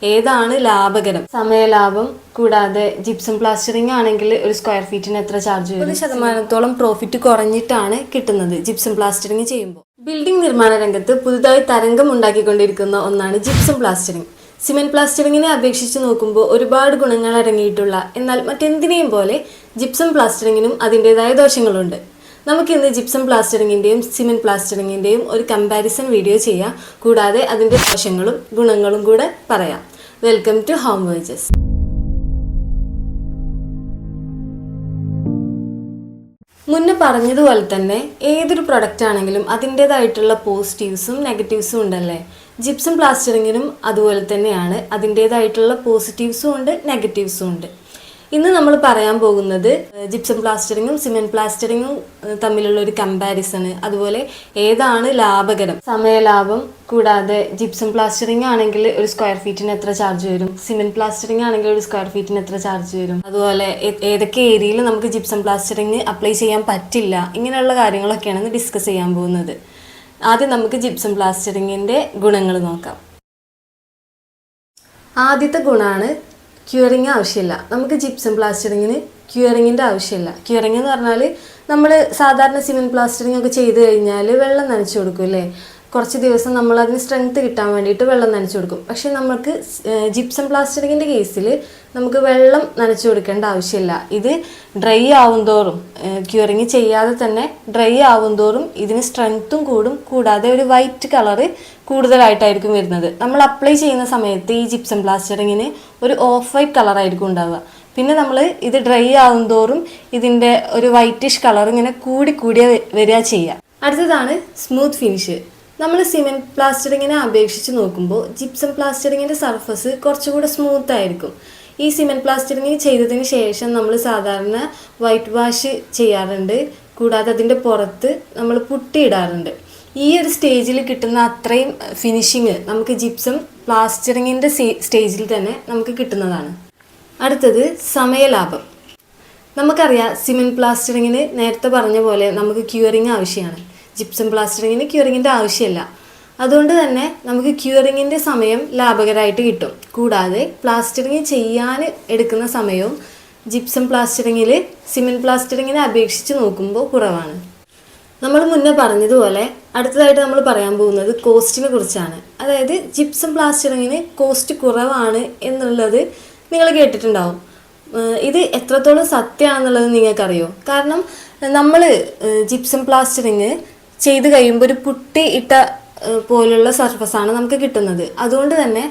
ഏതാണ് ലാഭകരം? സമയലാഭം കൂടാതെ gypsum plastering ആണെങ്കിൽ ഒരു സ്ക്വയർ ഫീറ്റിന് എത്ര ചാർജ് വരും? 1% പ്രോഫിറ്റ് കുറഞ്ഞിട്ടാണ് കിട്ടുന്നത് ജിപ്സം പ്ലാസ്റ്ററിംഗ് ചെയ്യുമ്പോൾ. ബിൽഡിംഗ് നിർമ്മാണ രംഗത്ത് പുതുതായി തരംഗം ഉണ്ടാക്കിക്കൊണ്ടിരിക്കുന്ന ഒന്നാണ് ജിപ്സം പ്ലാസ്റ്ററിംഗ്. സിമെന്റ് പ്ലാസ്റ്ററിങ്ങിനെ അപേക്ഷിച്ച് നോക്കുമ്പോൾ ഒരുപാട് ഗുണങ്ങൾ അടങ്ങിയിട്ടുള്ള, എന്നാൽ മറ്റെന്തിനേയും പോലെ ജിപ്സം പ്ലാസ്റ്ററിങ്ങിനും അതിൻ്റെതായ ദോഷങ്ങളുണ്ട്. നമുക്കിന്ന് ജിപ്സം പ്ലാസ്റ്ററിങ്ങിൻ്റെയും സിമെന്റ് പ്ലാസ്റ്ററിങ്ങിൻ്റെയും ഒരു കമ്പാരിസൺ വീഡിയോ ചെയ്യാം. കൂടാതെ അതിൻ്റെ ദോഷങ്ങളും ഗുണങ്ങളും കൂടെ പറയാം. വെൽക്കം ടു ഹോം വേജസ്. മുന്നേ പറഞ്ഞതുപോലെ തന്നെ ഏതൊരു പ്രൊഡക്റ്റ് ആണെങ്കിലും അതിൻ്റേതായിട്ടുള്ള പോസിറ്റീവ്സും നെഗറ്റീവ്സും ഉണ്ടല്ലേ. ജിപ്സം പ്ലാസ്റ്ററിങ്ങിനും അതുപോലെ തന്നെയാണ്. അതിൻ്റേതായിട്ടുള്ള പോസിറ്റീവ്സും ഉണ്ട്, നെഗറ്റീവ്സും ഉണ്ട്. ഇന്ന് നമ്മൾ പറയാൻ പോകുന്നത് ജിപ്സം പ്ലാസ്റ്ററിങ്ങും സിമെന്റ് പ്ലാസ്റ്ററിങ്ങും തമ്മിലുള്ള ഒരു കമ്പാരിസണ്, അതുപോലെ ഏതാണ് ലാഭകരം, സമയലാഭം കൂടാതെ ജിപ്സം പ്ലാസ്റ്ററിംഗ് ആണെങ്കിൽ ഒരു സ്ക്വയർ ഫീറ്റിന് എത്ര ചാർജ് വരും, സിമെന്റ് പ്ലാസ്റ്ററിംഗ് ആണെങ്കിൽ ഒരു സ്ക്വയർ ഫീറ്റിന് എത്ര ചാർജ് വരും, അതുപോലെ ഏതൊക്കെ ഏരിയയിൽ നമുക്ക് ജിപ്സം പ്ലാസ്റ്ററിംഗ് അപ്ലൈ ചെയ്യാൻ പറ്റില്ല, ഇങ്ങനെയുള്ള കാര്യങ്ങളൊക്കെയാണ് ഡിസ്കസ് ചെയ്യാൻ പോകുന്നത്. ആദ്യം നമുക്ക് ജിപ്സം പ്ലാസ്റ്ററിങ്ങിൻ്റെ ഗുണങ്ങൾ നോക്കാം. ആദ്യത്തെ ഗുണമാണ് ക്യൂറിങ് ആവശ്യമില്ല. നമുക്ക് ജിപ്സം പ്ലാസ്റ്ററിങ്ങിന് ക്യൂറിങ്ങിൻ്റെ ആവശ്യമില്ല. ക്യൂറിങ് എന്ന് പറഞ്ഞാൽ നമ്മൾ സാധാരണ സിമെന്റ് പ്ലാസ്റ്ററിംഗ് ഒക്കെ ചെയ്ത് കഴിഞ്ഞാൽ വെള്ളം നനച്ചു കൊടുക്കും അല്ലേ. കുറച്ച് ദിവസം നമ്മൾ അതിന് സ്ട്രെങ്ത് കിട്ടാൻ വേണ്ടിയിട്ട് വെള്ളം നനച്ചു കൊടുക്കും. പക്ഷേ നമുക്ക് ജിപ്സം പ്ലാസ്റ്ററിങ്ങിൻ്റെ കേസിൽ നമുക്ക് വെള്ളം നനച്ചു കൊടുക്കേണ്ട ആവശ്യമില്ല. ഇത് ഡ്രൈ ആവും തോറും, ക്യൂറിങ് ചെയ്യാതെ തന്നെ ഡ്രൈ ആവും തോറും ഇതിന് സ്ട്രെങ്ത്തും കൂടും. കൂടാതെ ഒരു വൈറ്റ് കളറ് കൂടുതലായിട്ടായിരിക്കും വരുന്നത്. നമ്മൾ അപ്ലൈ ചെയ്യുന്ന സമയത്ത് ഈ ജിപ്സം പ്ലാസ്റ്ററിങ്ങിന് ഒരു ഓഫ് വൈറ്റ് കളറായിരിക്കും ഉണ്ടാവുക. പിന്നെ നമ്മൾ ഇത് ഡ്രൈ ആവും തോറും ഇതിൻ്റെ ഒരു വൈറ്റിഷ് കളർ ഇങ്ങനെ കൂടിയ വരിക ചെയ്യുക. അടുത്തതാണ് സ്മൂത്ത് ഫിനിഷ്. നമ്മൾ സിമെന്റ് പ്ലാസ്റ്ററിങ്ങിനെ അപേക്ഷിച്ച് നോക്കുമ്പോൾ ജിപ്സം പ്ലാസ്റ്ററിങ്ങിൻ്റെ സർഫസ് കുറച്ചുകൂടെ സ്മൂത്ത് ആയിരിക്കും. ഈ സിമെന്റ് പ്ലാസ്റ്ററിങ് ചെയ്തതിന് ശേഷം നമ്മൾ സാധാരണ വൈറ്റ് വാഷ് ചെയ്യാറുണ്ട്. കൂടാതെ അതിൻ്റെ പുറത്ത് നമ്മൾ പുട്ടിയിടാറുണ്ട്. ഈ ഒരു സ്റ്റേജിൽ കിട്ടുന്ന അത്രയും ഫിനിഷിങ് നമുക്ക് ജിപ്സം പ്ലാസ്റ്ററിങ്ങിൻ്റെ സ്റ്റേജിൽ തന്നെ നമുക്ക് കിട്ടുന്നതാണ്. അടുത്തത് സമയലാഭം. നമുക്കറിയാം സിമെന്റ് പ്ലാസ്റ്ററിങ്ങിന് നേരത്തെ പറഞ്ഞ പോലെ നമുക്ക് ക്യൂറിങ് ആവശ്യമാണ്. ജിപ്സം പ്ലാസ്റ്ററിങ്ങിന് ക്യൂറിങ്ങിൻ്റെ ആവശ്യമില്ല. അതുകൊണ്ട് തന്നെ നമുക്ക് ക്യൂറിങ്ങിൻ്റെ സമയം ലാഭകരമായിട്ട് കിട്ടും. കൂടാതെ പ്ലാസ്റ്ററിങ് ചെയ്യാൻ എടുക്കുന്ന സമയവും ജിപ്സം പ്ലാസ്റ്ററിങ്ങിൽ സിമെന്റ് പ്ലാസ്റ്ററിങ്ങിനെ അപേക്ഷിച്ച് നോക്കുമ്പോൾ കുറവാണ്. നമ്മൾ മുന്നേ പറഞ്ഞതുപോലെ അടുത്തതായിട്ട് നമ്മൾ പറയാൻ പോകുന്നത് കോസ്റ്റിനെ കുറിച്ചാണ്. അതായത് ജിപ്സം പ്ലാസ്റ്ററിങ്ങിന് കോസ്റ്റ് കുറവാണ് എന്നുള്ളത് നിങ്ങൾ കേട്ടിട്ടുണ്ടാവും. ഇത് എത്രത്തോളം സത്യമാണെന്നുള്ളത് നിങ്ങൾക്കറിയോ? കാരണം നമ്മൾ ജിപ്സം പ്ലാസ്റ്ററിങ് ചെയ്ത് കഴിയുമ്പോൾ ഒരു പുട്ടി ഇട്ട പോലുള്ള സർഫസാണ് നമുക്ക് കിട്ടുന്നത്. അതുകൊണ്ട് തന്നെ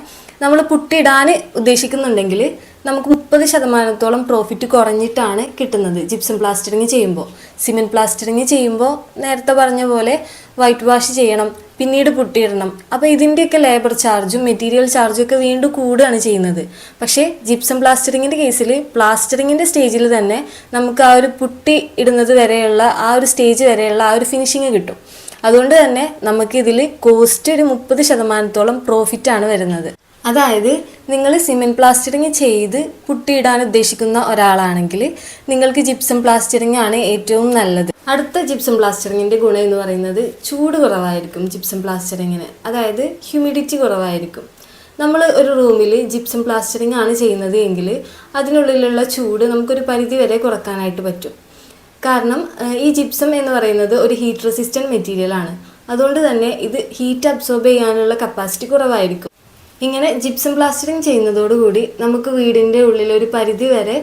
നമ്മൾ പുട്ടിയിടാൻ ഉദ്ദേശിക്കുന്നുണ്ടെങ്കിൽ നമുക്ക് 30% പ്രോഫിറ്റ് കുറഞ്ഞിട്ടാണ് കിട്ടുന്നത് ജിപ്സം പ്ലാസ്റ്ററിങ് ചെയ്യുമ്പോൾ. സിമെന്റ് പ്ലാസ്റ്ററിങ് ചെയ്യുമ്പോൾ നേരത്തെ പറഞ്ഞ പോലെ വൈറ്റ് വാഷ് ചെയ്യണം, പിന്നീട് പുട്ടിയിടണം. അപ്പോൾ ഇതിൻ്റെയൊക്കെ ലേബർ ചാർജും മെറ്റീരിയൽ ചാർജും ഒക്കെ വീണ്ടും കൂടുകയാണ് ചെയ്യുന്നത്. പക്ഷേ ജിപ്സം പ്ലാസ്റ്ററിങ്ങിൻ്റെ കേസിൽ പ്ലാസ്റ്ററിങ്ങിൻ്റെ സ്റ്റേജിൽ തന്നെ നമുക്ക് ആ ഒരു പുട്ടി ഇടുന്നത് വരെയുള്ള ആ ഒരു സ്റ്റേജ് വരെയുള്ള ആ ഒരു ഫിനിഷിങ് കിട്ടും. അതുകൊണ്ട് തന്നെ നമുക്കിതിൽ കോസ്റ്റ് ഒരു 30% പ്രോഫിറ്റാണ് വരുന്നത്. അതായത് നിങ്ങൾ സിമെന്റ് പ്ലാസ്റ്ററിങ് ചെയ്ത് പുട്ടിയിടാൻ ഉദ്ദേശിക്കുന്ന ഒരാളാണെങ്കിൽ നിങ്ങൾക്ക് ജിപ്സം പ്ലാസ്റ്ററിങ് ആണ് ഏറ്റവും നല്ലത്. അടുത്ത ജിപ്സം പ്ലാസ്റ്ററിങ്ങിൻ്റെ ഗുണം എന്ന് പറയുന്നത് ചൂട് കുറവായിരിക്കും ജിപ്സം പ്ലാസ്റ്ററിങ്ങിന്. അതായത് ഹ്യൂമിഡിറ്റി കുറവായിരിക്കും. നമ്മൾ ഒരു റൂമിൽ ജിപ്സം പ്ലാസ്റ്ററിങ് ആണ് ചെയ്യുന്നത് എങ്കിൽ അതിനുള്ളിലുള്ള ചൂട് നമുക്കൊരു പരിധി വരെ കുറക്കാനായിട്ട് പറ്റും. കാരണം ഈ ജിപ്സം എന്ന് പറയുന്നത് ഒരു ഹീറ്റ് റെസിസ്റ്റൻറ്റ് മെറ്റീരിയലാണ്. അതുകൊണ്ട് തന്നെ ഇത് ഹീറ്റ് അബ്സോർബ് ചെയ്യാനുള്ള കപ്പാസിറ്റി കുറവായിരിക്കും. ഇങ്ങനെ ജിപ്സം പ്ലാസ്റ്ററിങ് ചെയ്യുന്നതോടുകൂടി നമുക്ക് വീടിൻ്റെ ഉള്ളിൽ ഒരു പരിധി വരെ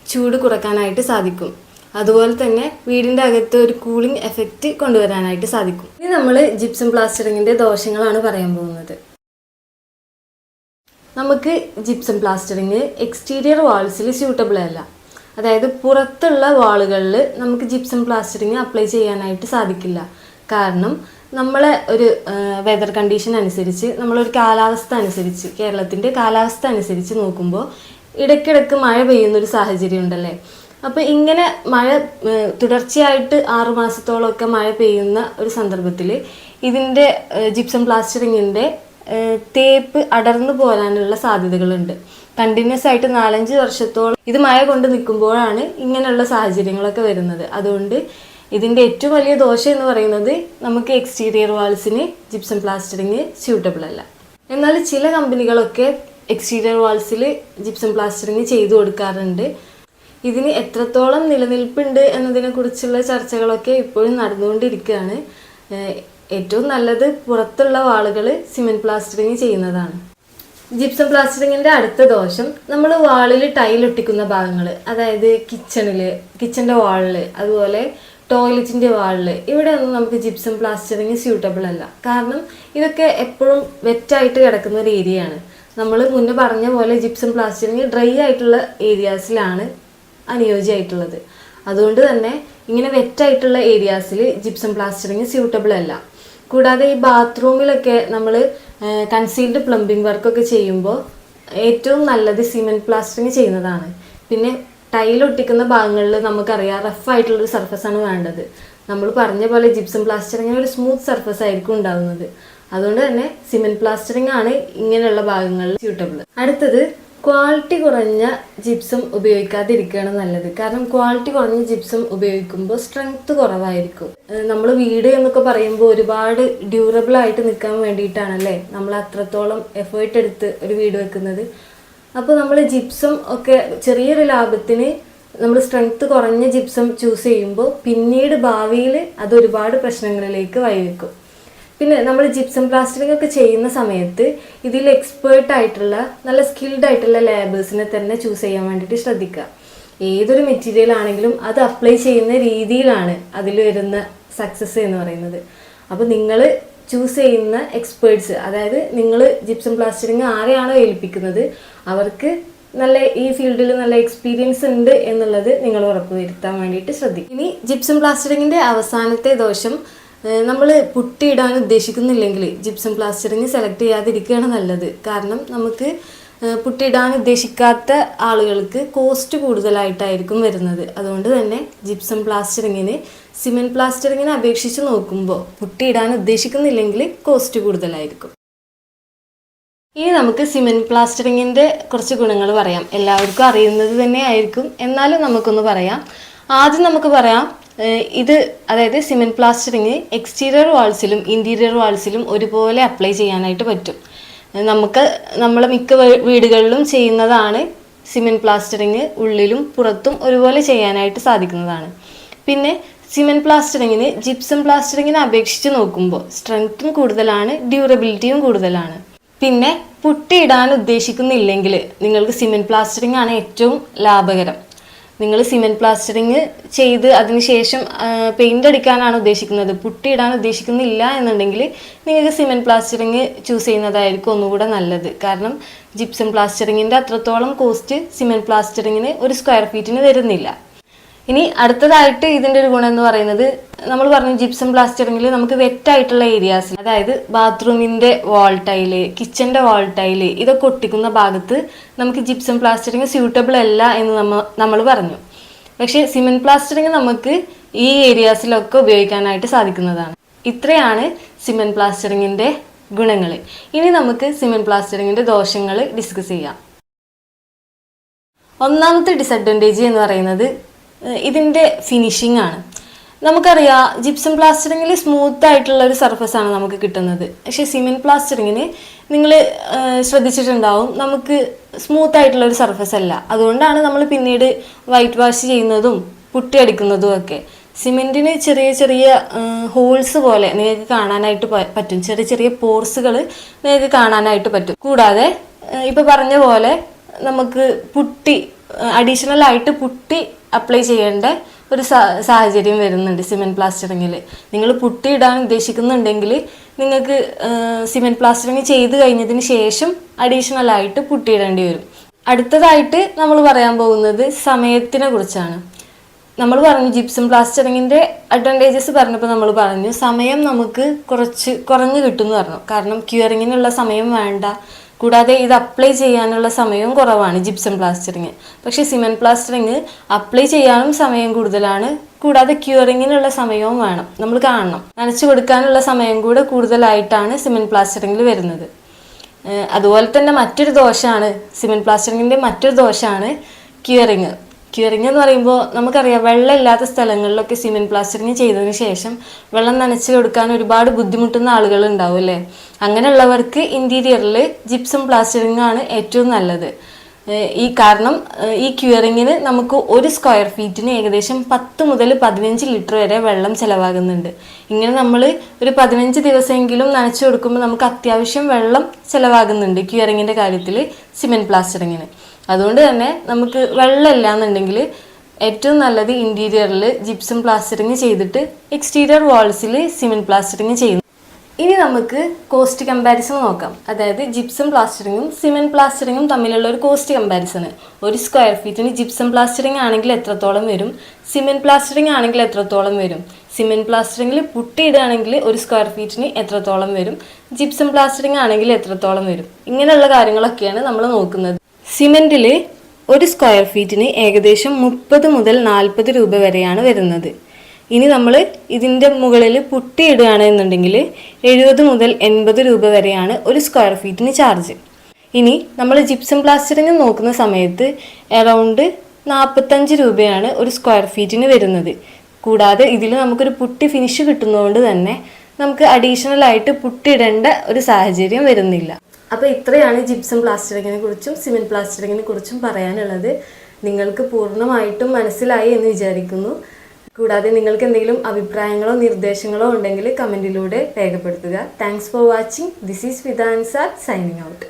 ചൂട് കുറക്കാനായിട്ട് സാധിക്കും. അതുപോലെ തന്നെ വീടിൻ്റെ അകത്ത് ഒരു കൂളിംഗ് എഫക്റ്റ് കൊണ്ടുവരാനായിട്ട് സാധിക്കും. ഇനി നമ്മൾ ജിപ്സം പ്ലാസ്റ്ററിങ്ങിൻ്റെ ദോഷങ്ങളാണ് പറയാൻ പോകുന്നത്. നമുക്ക് ജിപ്സം പ്ലാസ്റ്ററിങ് എക്സ്റ്റീരിയർ വാൾസിൽ സ്യൂട്ടബിൾ അല്ല. അതായത് പുറത്തുള്ള വാളുകളിൽ നമുക്ക് ജിപ്സം പ്ലാസ്റ്ററിങ് അപ്ലൈ ചെയ്യാനായിട്ട് സാധിക്കില്ല. കാരണം നമ്മളെ ഒരു വെതർ കണ്ടീഷൻ അനുസരിച്ച്, നമ്മളൊരു കാലാവസ്ഥ അനുസരിച്ച്, കേരളത്തിൻ്റെ കാലാവസ്ഥ അനുസരിച്ച് നോക്കുമ്പോൾ ഇടയ്ക്കിടയ്ക്ക് മഴ പെയ്യുന്നൊരു സാഹചര്യം ഉണ്ടല്ലേ. അപ്പോൾ ഇങ്ങനെ മഴ തുടർച്ചയായിട്ട് 6 മാസത്തോളമൊക്കെ മഴ പെയ്യുന്ന ഒരു സന്ദർഭത്തിൽ ഇതിൻ്റെ ജിപ്സം പ്ലാസ്റ്ററിങ്ങിൻ്റെ തേപ്പ് അടർന്നു പോരാനുള്ള സാധ്യതകളുണ്ട്. കണ്ടിന്യൂസ് ആയിട്ട് 4-5 വർഷത്തോളം ഇത് മഴ കൊണ്ട് നിൽക്കുമ്പോഴാണ് ഇങ്ങനെയുള്ള സാഹചര്യങ്ങളൊക്കെ വരുന്നത്. അതുകൊണ്ട് ഇതിൻ്റെ ഏറ്റവും വലിയ ദോഷം എന്ന് പറയുന്നത് നമുക്ക് എക്സ്റ്റീരിയർ വാൾസിന് ജിപ്സം പ്ലാസ്റ്ററിങ് സ്യൂട്ടബിൾ അല്ല. എന്നാൽ ചില കമ്പനികളൊക്കെ എക്സ്റ്റീരിയർ വാൾസിൽ ജിപ്സം പ്ലാസ്റ്ററിങ് ചെയ്തു കൊടുക്കാറുണ്ട്. ഇതിന് എത്രത്തോളം നിലനിൽപ്പുണ്ട് എന്നതിനെക്കുറിച്ചുള്ള ചർച്ചകളൊക്കെ ഇപ്പോഴും നടന്നുകൊണ്ടിരിക്കുകയാണ്. ഏറ്റവും നല്ലത് പുറത്തുള്ള വാളുകൾ സിമെൻറ്റ് പ്ലാസ്റ്ററിങ് ചെയ്യുന്നതാണ്. ജിപ്സം പ്ലാസ്റ്ററിങ്ങിൻ്റെ അടുത്ത ദോഷം, നമ്മൾ വാളിൽ ടൈലൊട്ടിക്കുന്ന ഭാഗങ്ങൾ, അതായത് കിച്ചൻ്റെ വാളിൽ, അതുപോലെ ടോയ്ലറ്റിൻ്റെ വാളിൽ, ഇവിടെ ഒന്നും നമുക്ക് ജിപ്സം പ്ലാസ്റ്ററിങ് സ്യൂട്ടബിൾ അല്ല. കാരണം ഇതൊക്കെ എപ്പോഴും വെറ്റായിട്ട് കിടക്കുന്ന ഒരു ഏരിയയാണ്. നമ്മൾ മുന്നേ പറഞ്ഞ പോലെ ജിപ്സം പ്ലാസ്റ്ററിങ് ഡ്രൈ ആയിട്ടുള്ള ഏരിയാസിലാണ് അനുയോജ്യമായിട്ടുള്ളത്. അതുകൊണ്ട് തന്നെ ഇങ്ങനെ വെറ്റായിട്ടുള്ള ഏരിയാസിൽ ജിപ്സം പ്ലാസ്റ്ററിങ് സ്യൂട്ടബിൾ അല്ല. കൂടാതെ ഈ ബാത്റൂമിലൊക്കെ നമ്മൾ കൺസീൽഡ് പ്ലംബിംഗ് വർക്കൊക്കെ ചെയ്യുമ്പോൾ ഏറ്റവും നല്ലത് സിമെൻറ്റ് പ്ലാസ്റ്ററിങ് ചെയ്യുന്നതാണ്. പിന്നെ ടൈലൊട്ടിക്കുന്ന ഭാഗങ്ങളിൽ നമുക്കറിയാം റഫായിട്ടുള്ളൊരു സർഫസാണ് വേണ്ടത്. നമ്മൾ പറഞ്ഞ പോലെ ജിപ്സം പ്ലാസ്റ്ററിങ്ങിന് ഒരു സ്മൂത്ത് സർഫസ് ആയിരിക്കും ഉണ്ടാകുന്നത്. അതുകൊണ്ട് തന്നെ സിമെൻറ്റ് പ്ലാസ്റ്ററിങ് ആണ് ഇങ്ങനെയുള്ള ഭാഗങ്ങളിൽ സ്യൂട്ടബിൾ. അടുത്തത്, ക്വാളിറ്റി കുറഞ്ഞ ജിപ്സം ഉപയോഗിക്കാതിരിക്കുകയാണ് നല്ലത്. കാരണം ക്വാളിറ്റി കുറഞ്ഞ ജിപ്സം ഉപയോഗിക്കുമ്പോൾ സ്ട്രെങ്ത് കുറവായിരിക്കും. നമ്മൾ വീട് എന്നൊക്കെ പറയുമ്പോൾ ഒരുപാട് ഡ്യൂറബിൾ ആയിട്ട് നിൽക്കാൻ വേണ്ടിയിട്ടാണല്ലേ നമ്മൾ അത്രത്തോളം എഫേർട്ട് എടുത്ത് ഒരു വീട് വെക്കുന്നത്. അപ്പോൾ നമ്മൾ ജിപ്സം ഒക്കെ ചെറിയൊരു ലാഭത്തിന് നമ്മൾ സ്ട്രെങ്ത് കുറഞ്ഞ ജിപ്സം ചൂസ് ചെയ്യുമ്പോൾ പിന്നീട് ഭാവിയിൽ അത് ഒരുപാട് പ്രശ്നങ്ങളിലേക്ക് വഴിവെക്കും. പിന്നെ നമ്മൾ ജിപ്സം പ്ലാസ്റ്ററിങ് ഒക്കെ ചെയ്യുന്ന സമയത്ത് ഇതിൽ എക്സ്പേർട്ട് ആയിട്ടുള്ള നല്ല സ്കിൽഡ് ആയിട്ടുള്ള ലേബേഴ്സിനെ തന്നെ ചൂസ് ചെയ്യാൻ വേണ്ടിയിട്ട് ശ്രദ്ധിക്കുക. ഏതൊരു മെറ്റീരിയൽ ആണെങ്കിലും അത് അപ്ലൈ ചെയ്യുന്ന രീതിയിലാണ് അതിൽ വരുന്ന സക്സസ് എന്ന് പറയുന്നത്. അപ്പോൾ നിങ്ങൾ ചൂസ് ചെയ്യുന്ന എക്സ്പേർട്സ്, അതായത് നിങ്ങൾ ജിപ്സം പ്ലാസ്റ്ററിങ് ആരെയാണോ ഏൽപ്പിക്കുന്നത് അവർക്ക് നല്ല ഈ ഫീൽഡിൽ നല്ല എക്സ്പീരിയൻസ് ഉണ്ട് എന്നുള്ളത് നിങ്ങൾ ഉറപ്പുവരുത്താൻ വേണ്ടിയിട്ട് ശ്രദ്ധിക്കും. ഇനി ജിപ്സം പ്ലാസ്റ്ററിങ്ങിൻ്റെ അവസാനത്തെ ദോഷം, നമ്മൾ പുട്ടിയിടാൻ ഉദ്ദേശിക്കുന്നില്ലെങ്കിൽ ജിപ്സം പ്ലാസ്റ്ററിങ് സെലക്ട് ചെയ്യാതിരിക്കുകയാണ് നല്ലത്. കാരണം നമുക്ക് പുട്ടിയിടാൻ ഉദ്ദേശിക്കാത്ത ആളുകൾക്ക് കോസ്റ്റ് കൂടുതലായിട്ടായിരിക്കും വരുന്നത്. അതുകൊണ്ട് തന്നെ ജിപ്സം പ്ലാസ്റ്ററിങ്ങിന് സിമെൻറ്റ് പ്ലാസ്റ്ററിങ്ങിനെ അപേക്ഷിച്ച് നോക്കുമ്പോൾ പുട്ടിയിടാൻ ഉദ്ദേശിക്കുന്നില്ലെങ്കിൽ കോസ്റ്റ് കൂടുതലായിരിക്കും. ഇനി നമുക്ക് സിമെൻറ്റ് പ്ലാസ്റ്ററിങ്ങിൻ്റെ കുറച്ച് ഗുണങ്ങൾ പറയാം. എല്ലാവർക്കും അറിയുന്നത് തന്നെ ആയിരിക്കും, എന്നാലും നമുക്കൊന്ന് പറയാം. ആദ്യം നമുക്ക് പറയാം, അതായത് സിമെൻറ്റ് പ്ലാസ്റ്ററിങ് എക്സ്റ്റീരിയർ വാൾസിലും ഇൻറ്റീരിയർ വാൾസിലും ഒരുപോലെ അപ്ലൈ ചെയ്യാനായിട്ട് പറ്റും. നമ്മളെ മിക്ക വീടുകളിലും ചെയ്യുന്നതാണ് സിമെൻറ്റ് പ്ലാസ്റ്ററിങ്. ഉള്ളിലും പുറത്തും ഒരുപോലെ ചെയ്യാനായിട്ട് സാധിക്കുന്നതാണ്. പിന്നെ സിമെൻറ്റ് പ്ലാസ്റ്ററിങ്ങിന് ജിപ്സം പ്ലാസ്റ്ററിങ്ങിനെ അപേക്ഷിച്ച് നോക്കുമ്പോൾ സ്ട്രെങ്ത്തും കൂടുതലാണ്, ഡ്യൂറബിലിറ്റിയും കൂടുതലാണ്. പിന്നെ പുട്ടിയിടാൻ ഉദ്ദേശിക്കുന്നില്ലെങ്കിൽ നിങ്ങൾക്ക് സിമെൻറ്റ് പ്ലാസ്റ്ററിങ് ആണ് ഏറ്റവും ലാഭകരം. നിങ്ങൾ സിമെൻറ്റ് പ്ലാസ്റ്ററിങ് ചെയ്ത് അതിനുശേഷം പെയിൻ്റ് അടിക്കാനാണ് ഉദ്ദേശിക്കുന്നത്, പുട്ടിയിടാൻ ഉദ്ദേശിക്കുന്നില്ല എന്നുണ്ടെങ്കിൽ നിങ്ങൾക്ക് സിമെൻറ്റ് പ്ലാസ്റ്ററിങ് ചൂസ് ചെയ്യുന്നതായിരിക്കും ഒന്നുകൂടെ നല്ലത്. കാരണം ജിപ്സം പ്ലാസ്റ്ററിങ്ങിൻ്റെ അത്രത്തോളം കോസ്റ്റ് സിമെൻറ്റ് പ്ലാസ്റ്ററിങ്ങിന് ഒരു സ്ക്വയർ ഫീറ്റിന് വരുന്നില്ല. ഇനി അടുത്തതായിട്ട് ഇതിൻ്റെ ഒരു ഗുണം എന്ന് പറയുന്നത്, നമ്മൾ പറഞ്ഞു ജിപ്സം പ്ലാസ്റ്ററിങ്ങിൽ നമുക്ക് വെറ്റായിട്ടുള്ള ഏരിയാസ്, അതായത് ബാത്റൂമിൻ്റെ വാൾ ടൈല്, കിച്ചൻ്റെ വാൾ ടൈല്, ഇതൊക്കെ ഒട്ടിക്കുന്ന ഭാഗത്ത് നമുക്ക് ജിപ്സം പ്ലാസ്റ്ററിങ് സ്യൂട്ടബിൾ അല്ല എന്ന് നമ്മൾ പറഞ്ഞു. പക്ഷേ സിമെൻറ്റ് പ്ലാസ്റ്ററിങ് നമുക്ക് ഈ ഏരിയാസിലൊക്കെ ഉപയോഗിക്കാനായിട്ട് സാധിക്കുന്നതാണ്. ഇത്രയാണ് സിമെൻറ്റ് പ്ലാസ്റ്ററിങ്ങിൻ്റെ ഗുണങ്ങൾ. ഇനി നമുക്ക് സിമെൻറ്റ് പ്ലാസ്റ്ററിങ്ങിൻ്റെ ദോഷങ്ങൾ ഡിസ്കസ് ചെയ്യാം. ഒന്നാമത്തെ ഡിസഡ്വാൻറ്റേജ് എന്ന് പറയുന്നത് ഇതിൻ്റെ ഫിനിഷിംഗ് ആണ്. നമുക്കറിയാം ജിപ്സം പ്ലാസ്റ്ററിങ്ങിൽ സ്മൂത്ത് ആയിട്ടുള്ള ഒരു സർഫസാണ് നമുക്ക് കിട്ടുന്നത്. പക്ഷേ സിമെൻറ്റ് പ്ലാസ്റ്ററിങ്ങിന് നിങ്ങൾ ശ്രദ്ധിച്ചിട്ടുണ്ടാവും, നമുക്ക് സ്മൂത്ത് ആയിട്ടുള്ള ഒരു സർഫസ് അല്ല. അതുകൊണ്ടാണ് നമ്മൾ പിന്നീട് വൈറ്റ് വാഷ് ചെയ്യുന്നതും പുട്ടി അടിക്കുന്നതും ഒക്കെ. സിമെൻറ്റിന് ചെറിയ ചെറിയ ഹോൾസ് പോലെ നിങ്ങൾക്ക് കാണാനായിട്ട് പറ്റും, ചെറിയ ചെറിയ പോർസുകൾ നിങ്ങൾക്ക് കാണാനായിട്ട് പറ്റും. കൂടാതെ ഇപ്പോൾ പറഞ്ഞ പോലെ നമുക്ക് അഡീഷണൽ ആയിട്ട് പുട്ടി അപ്ലൈ ചെയ്യേണ്ട ഒരു സാഹചര്യം വരുന്നുണ്ട് സിമെൻറ്റ് പ്ലാസ്റ്ററിങ്ങിൽ. നിങ്ങൾ പുട്ടി ഇടാൻ ഉദ്ദേശിക്കുന്നുണ്ടെങ്കിൽ നിങ്ങൾക്ക് സിമെൻറ്റ് പ്ലാസ്റ്ററിങ് ചെയ്ത് കഴിഞ്ഞതിന് ശേഷം അഡീഷണൽ ആയിട്ട് പുട്ടി ഇടേണ്ടി വരും. അടുത്തതായിട്ട് നമ്മൾ പറയാൻ പോകുന്നത് സമയത്തിനെ കുറിച്ചാണ്. നമ്മൾ പറഞ്ഞു ജിപ്സം പ്ലാസ്റ്ററിങ്ങിൻ്റെ അഡ്വാൻറ്റേജസ് പറഞ്ഞപ്പോൾ നമ്മൾ പറഞ്ഞു സമയം നമുക്ക് കുറഞ്ഞു കിട്ടുമെന്ന് പറഞ്ഞു. കാരണം ക്യൂറിങ്ങിനുള്ള സമയം വേണ്ട, കൂടാതെ ഇത് അപ്ലൈ ചെയ്യാനുള്ള സമയവും കുറവാണ് ജിപ്സം പ്ലാസ്റ്ററിങ്. പക്ഷേ സിമെൻറ്റ് പ്ലാസ്റ്ററിങ് അപ്ലൈ ചെയ്യാനും സമയം കൂടുതലാണ്, കൂടാതെ ക്യൂറിങ്ങിനുള്ള സമയവും വേണം, നമ്മൾ കാണണം. നനച്ചു കൊടുക്കാനുള്ള സമയം കൂടെ കൂടുതലായിട്ടാണ് സിമെൻറ്റ് പ്ലാസ്റ്ററിങ്ങിൽ വരുന്നത്. അതുപോലെ തന്നെ മറ്റൊരു ദോഷമാണ് സിമെൻറ്റ് പ്ലാസ്റ്ററിങ്ങിൻ്റെ ക്യൂറിങ്. ക്യൂറിങ് എന്ന് പറയുമ്പോൾ നമുക്കറിയാം വെള്ളം ഇല്ലാത്ത സ്ഥലങ്ങളിലൊക്കെ സിമെൻറ്റ് പ്ലാസ്റ്ററിങ് ചെയ്തതിന് ശേഷം വെള്ളം നനച്ച് കൊടുക്കാൻ ഒരുപാട് ബുദ്ധിമുട്ടുന്ന ആളുകൾ ഉണ്ടാവും അല്ലേ. അങ്ങനെയുള്ളവർക്ക് ഇൻറ്റീരിയറിൽ ജിപ്സം പ്ലാസ്റ്ററിങ് ആണ് ഏറ്റവും നല്ലത്. കാരണം ഈ ക്യൂറിങ്ങിന് നമുക്ക് ഒരു സ്ക്വയർ ഫീറ്റിന് ഏകദേശം 10 മുതൽ 15 ലിറ്റർ വരെ വെള്ളം ചിലവാകുന്നുണ്ട്. ഇങ്ങനെ നമ്മൾ ഒരു 15 ദിവസമെങ്കിലും നനച്ചു കൊടുക്കുമ്പോൾ നമുക്ക് അത്യാവശ്യം വെള്ളം ചിലവാകുന്നുണ്ട് ക്യൂറിങ്ങിൻ്റെ കാര്യത്തിൽ സിമെൻറ്റ് പ്ലാസ്റ്ററിങ്ങിന്. അതുകൊണ്ട് തന്നെ നമുക്ക് വെള്ളമില്ല എന്നുണ്ടെങ്കിൽ ഏറ്റവും നല്ലത് ഇൻറ്റീരിയറിൽ ജിപ്സം പ്ലാസ്റ്ററിങ് ചെയ്തിട്ട് എക്സ്റ്റീരിയർ വാൾസിൽ സിമെൻറ്റ് പ്ലാസ്റ്ററിങ് ചെയ്യുന്നു. ഇനി നമുക്ക് കോസ്റ്റ് കമ്പാരിസൺ നോക്കാം. അതായത് ജിപ്സം പ്ലാസ്റ്ററിങ്ങും സിമെൻറ്റ് പ്ലാസ്റ്ററിങ്ങും തമ്മിലുള്ള ഒരു കോസ്റ്റ് കമ്പാരിസൺ. ഒരു സ്ക്വയർ ഫീറ്റിന് ജിപ്സം പ്ലാസ്റ്ററിങ് ആണെങ്കിൽ എത്രത്തോളം വരും, സിമെൻറ്റ് പ്ലാസ്റ്ററിങ് ആണെങ്കിൽ എത്രത്തോളം വരും, സിമെൻറ്റ് പ്ലാസ്റ്ററിങ്ങിൽ പുട്ടിയിടുകയാണെങ്കിൽ ഒരു സ്ക്വയർ ഫീറ്റിന് എത്രത്തോളം വരും, ജിപ്സം പ്ലാസ്റ്ററിങ് ആണെങ്കിൽ എത്രത്തോളം വരും, ഇങ്ങനെയുള്ള കാര്യങ്ങളൊക്കെയാണ് നമ്മൾ നോക്കുന്നത്. സിമെൻറ്റിൽ ഒരു സ്ക്വയർ ഫീറ്റിന് ഏകദേശം 30 മുതൽ 40 രൂപ വരെയാണ് വരുന്നത്. ഇനി നമ്മൾ ഇതിൻ്റെ മുകളിൽ പുട്ടിയിടുകയാണ് എന്നുണ്ടെങ്കിൽ 70 മുതൽ 80 രൂപ വരെയാണ് ഒരു സ്ക്വയർ ഫീറ്റിന് ചാർജ്. ഇനി നമ്മൾ ജിപ്സം പ്ലാസ്റ്ററിങ് നോക്കുന്ന സമയത്ത് അറൗണ്ട് 45 രൂപയാണ് ഒരു സ്ക്വയർ ഫീറ്റിന് വരുന്നത്. കൂടാതെ ഇതിൽ നമുക്കൊരു പുട്ടി ഫിനിഷ് കിട്ടുന്നതുകൊണ്ട് തന്നെ നമുക്ക് അഡീഷണൽ ആയിട്ട് പുട്ടിയിടേണ്ട ഒരു സാഹചര്യം വരുന്നില്ല. അപ്പോൾ ഇത്രയാണ് ജിപ്സം പ്ലാസ്റ്ററിങ്ങിനെ കുറിച്ചും സിമെൻറ്റ് പ്ലാസ്റ്ററിങ്ങിനെ കുറിച്ചും പറയാനുള്ളത്. നിങ്ങൾക്ക് പൂർണ്ണമായിട്ടും മനസ്സിലായി എന്ന് വിചാരിക്കുന്നു. കൂടാതെ നിങ്ങൾക്ക് എന്തെങ്കിലും അഭിപ്രായങ്ങളോ നിർദ്ദേശങ്ങളോ ഉണ്ടെങ്കിൽ കമൻറ്റിലൂടെ രേഖപ്പെടുത്തുക. Thanks for watching. This is Vidhan sir signing out.